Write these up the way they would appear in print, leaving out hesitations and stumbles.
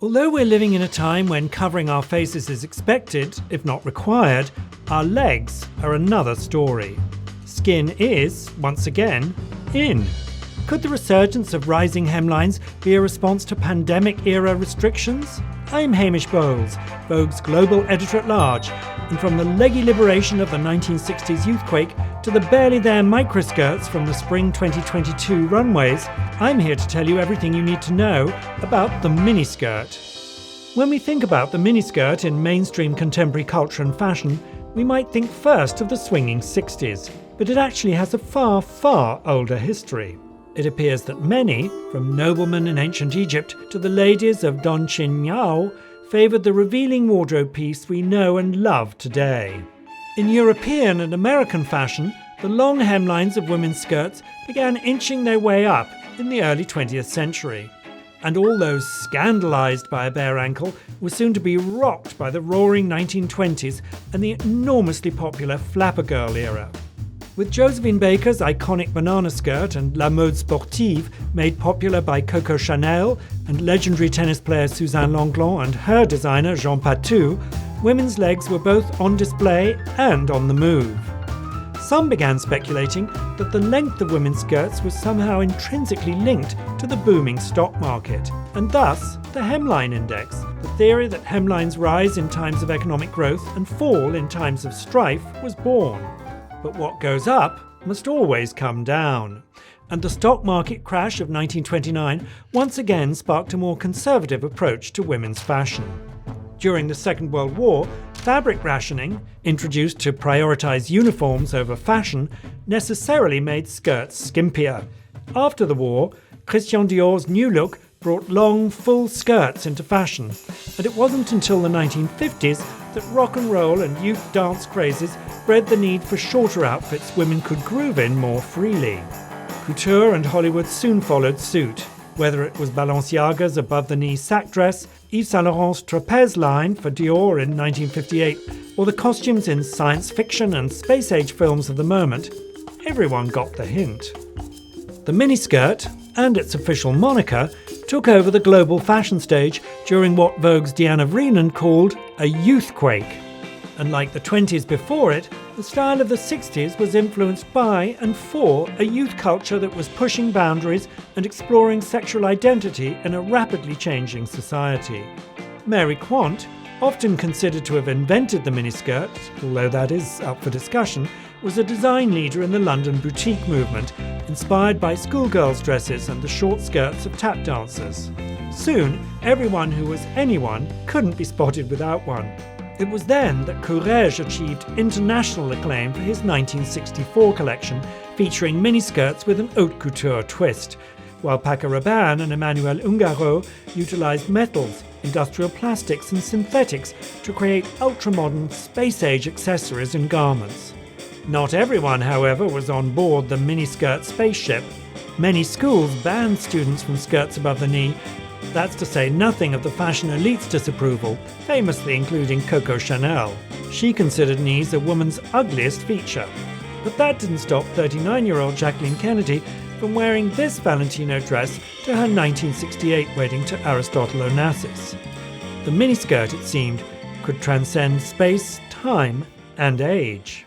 Although we're living in a time when covering our faces is expected, if not required, our legs are another story. Skin is, once again, in. Could the resurgence of rising hemlines be a response to pandemic-era restrictions? I'm Hamish, Vogue's global editor-at-large, and from the leggy liberation of the 1960s youthquake to the barely there microskirts from the spring 2022 runways, I'm here to tell you everything you need to know about the miniskirt. When we think about the miniskirt in mainstream contemporary culture and fashion, we might think first of the swinging 60s, but it actually has a far, far older history. It appears that many, from noblemen in ancient Egypt to the ladies of Don Qiniao, favoured the revealing wardrobe piece we know and love today. In European and American fashion, the long hemlines of women's skirts began inching their way up in the early 20th century. And all those scandalised by a bare ankle were soon to be rocked by the roaring 1920s and the enormously popular flapper girl era. With Josephine Baker's iconic banana skirt and La Mode Sportive made popular by Coco Chanel and legendary tennis player Suzanne Lenglen and her designer Jean Patou, women's legs were both on display and on the move. Some began speculating that the length of women's skirts was somehow intrinsically linked to the booming stock market, and thus the hemline index, the theory that hemlines rise in times of economic growth and fall in times of strife, was born. But what goes up must always come down. And the stock market crash of 1929 once again sparked a more conservative approach to women's fashion. During the Second World War, fabric rationing, introduced to prioritise uniforms over fashion, necessarily made skirts skimpier. After the war, Christian Dior's new look brought long, full skirts into fashion, and it wasn't until the 1950s that rock and roll and youth dance crazes bred the need for shorter outfits women could groove in more freely. Couture and Hollywood soon followed suit, whether it was Balenciaga's above-the-knee sack dress, Yves Saint Laurent's trapeze line for Dior in 1958, or the costumes in science fiction and space-age films of the moment. Everyone got the hint. The miniskirt, and its official moniker, took over the global fashion stage during what Vogue's Diana Vreeland called a youthquake. And like the 20s before it, the style of the 60s was influenced by and for a youth culture that was pushing boundaries and exploring sexual identity in a rapidly changing society. Mary Quant, often considered to have invented the miniskirt, although that is up for discussion, was a design leader in the London boutique movement, inspired by schoolgirls' dresses and the short skirts of tap dancers. Soon, everyone who was anyone couldn't be spotted without one. It was then that Courrèges achieved international acclaim for his 1964 collection, featuring miniskirts with an haute couture twist, while Paco Rabanne and Emmanuel Ungaro utilised metals, industrial plastics and synthetics to create ultra-modern, space-age accessories and garments. Not everyone, however, was on board the miniskirt spaceship. Many schools banned students from skirts above the knee. That's to say nothing of the fashion elite's disapproval, famously including Coco Chanel. She considered knees a woman's ugliest feature. But that didn't stop 39-year-old Jacqueline Kennedy from wearing this Valentino dress to her 1968 wedding to Aristotle Onassis. The miniskirt, it seemed, could transcend space, time, and age.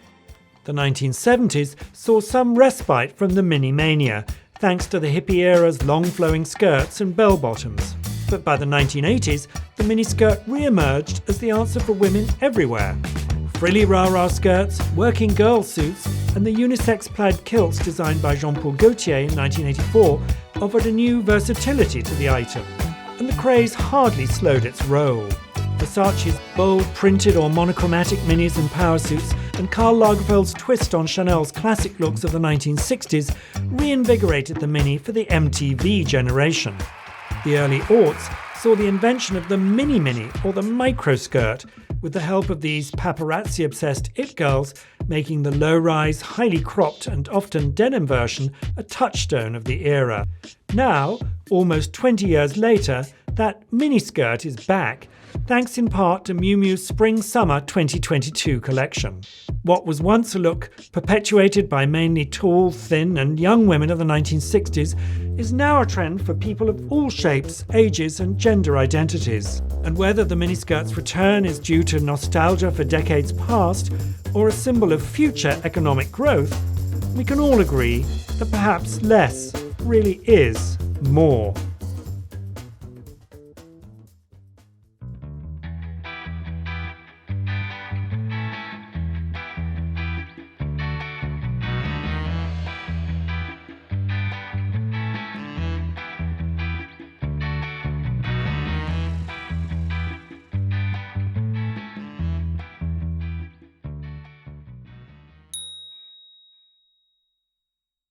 The 1970s saw some respite from the mini-mania, thanks to the hippie era's long-flowing skirts and bell-bottoms. But by the 1980s, the miniskirt re-emerged as the answer for women everywhere. Frilly rah-rah skirts, working girl suits, and the unisex plaid kilts designed by Jean-Paul Gaultier in 1984 offered a new versatility to the item. And the craze hardly slowed its roll. Versace's bold printed or monochromatic minis and power suits and Karl Lagerfeld's twist on Chanel's classic looks of the 1960s reinvigorated the mini for the MTV generation. The early aughts saw the invention of the mini-mini or the microskirt, with the help of these paparazzi-obsessed it girls making the low-rise, highly cropped and often denim version a touchstone of the era. Now, almost 20 years later, that miniskirt is back, thanks in part to Miu Miu's Spring-Summer 2022 collection. What was once a look perpetuated by mainly tall, thin and young women of the 1960s is now a trend for people of all shapes, ages and gender identities. And whether the miniskirt's return is due to nostalgia for decades past or a symbol of future economic growth, we can all agree that perhaps less really is more.